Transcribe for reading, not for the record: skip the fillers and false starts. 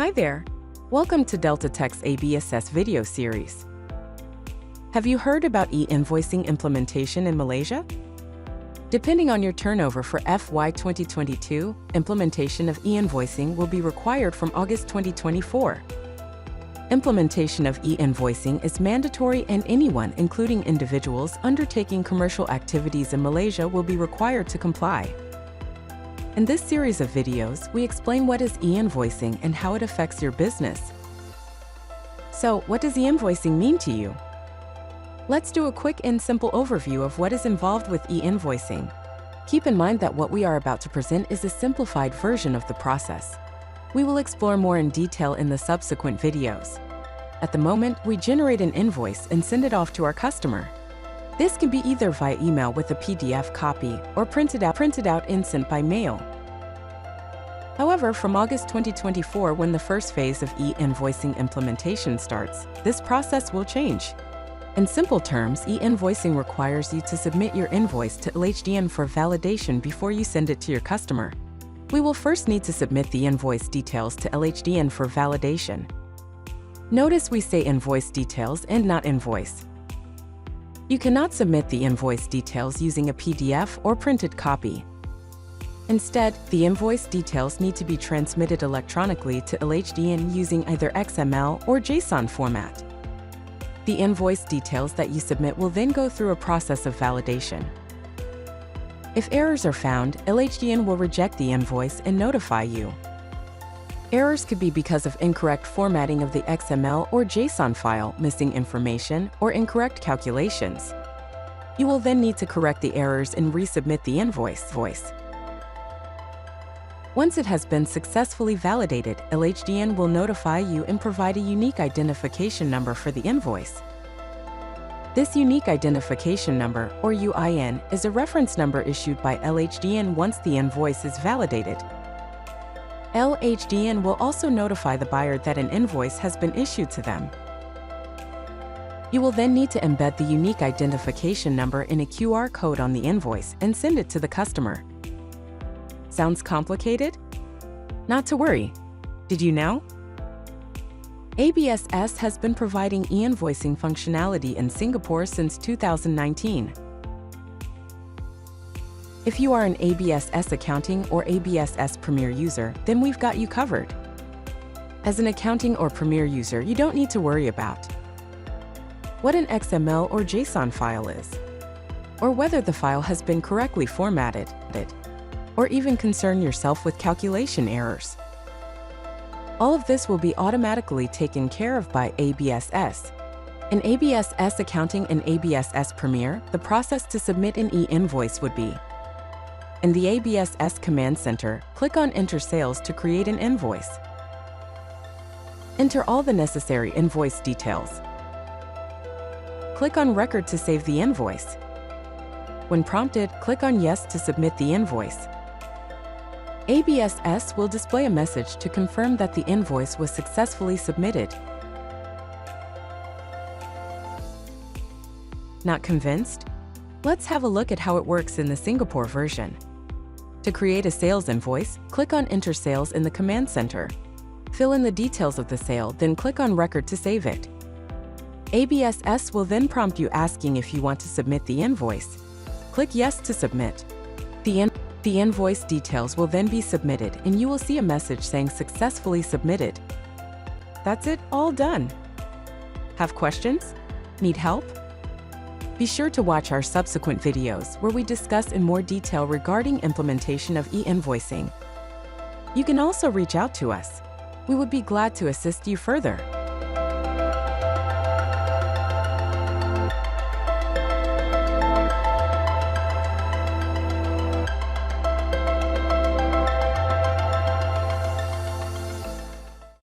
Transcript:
Hi there! Welcome to Delta Tech's ABSS video series. Have you heard about e-invoicing implementation in Malaysia? Depending on your turnover for FY 2022, implementation of e-invoicing will be required from August 2024. Implementation of e-invoicing is mandatory and anyone, including individuals, undertaking commercial activities in Malaysia will be required to comply. In this series of videos, we explain what is e-invoicing and how it affects your business. So, what does e-invoicing mean to you? Let's do a quick and simple overview of what is involved with e-invoicing. Keep in mind that what we are about to present is a simplified version of the process. We will explore more in detail in the subsequent videos. At the moment, we generate an invoice and send it off to our customer. This can be either via email with a PDF copy or printed out and sent by mail. However, from August 2024, when the first phase of e-invoicing implementation starts, this process will change. In simple terms, e-invoicing requires you to submit your invoice to LHDN for validation before you send it to your customer. We will first need to submit the invoice details to LHDN for validation. Notice we say invoice details and not invoice. You cannot submit the invoice details using a PDF or printed copy. Instead, the invoice details need to be transmitted electronically to LHDN using either XML or JSON format. The invoice details that you submit will then go through a process of validation. If errors are found, LHDN will reject the invoice and notify you. Errors could be because of incorrect formatting of the XML or JSON file, missing information, or incorrect calculations. You will then need to correct the errors and resubmit the invoice. Once it has been successfully validated, LHDN will notify you and provide a unique identification number for the invoice. This unique identification number, or UIN, is a reference number issued by LHDN once the invoice is validated. LHDN will also notify the buyer that an invoice has been issued to them. You will then need to embed the unique identification number in a QR code on the invoice and send it to the customer. Sounds complicated? Not to worry. Did you know? ABSS has been providing e-invoicing functionality in Singapore since 2019. If you are an ABSS Accounting or ABSS Premier user, then we've got you covered. As an Accounting or Premier user, you don't need to worry about what an XML or JSON file is, or whether the file has been correctly formatted, or even concern yourself with calculation errors. All of this will be automatically taken care of by ABSS. In ABSS Accounting and ABSS Premier, the process to submit an e-invoice would be: in the ABSS Command Center, click on Enter Sales to create an invoice. Enter all the necessary invoice details. Click on Record to save the invoice. When prompted, click on Yes to submit the invoice. ABSS will display a message to confirm that the invoice was successfully submitted. Not convinced? Let's have a look at how it works in the Singapore version. To create a sales invoice, click on Enter Sales in the Command Center. Fill in the details of the sale, then click on Record to save it. ABSS will then prompt you asking if you want to submit the invoice. Click Yes to submit. The invoice details will then be submitted and you will see a message saying Successfully Submitted. That's it, all done. Have questions? Need help? Be sure to watch our subsequent videos where we discuss in more detail regarding implementation of e-invoicing. You can also reach out to us. We would be glad to assist you further.